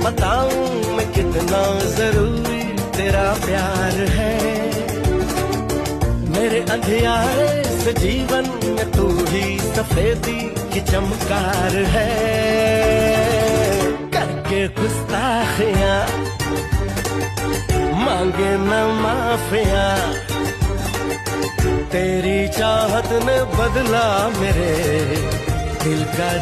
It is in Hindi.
बताऊं मैं कितना जरूरी तेरा प्यार है। मेरे अंधियारे से जीवन में तू ही सफेदी की चमकार है। करके गुस्ताखियां मांगे न माफिया, तेरी चाहत ने बदला मेरे दिल का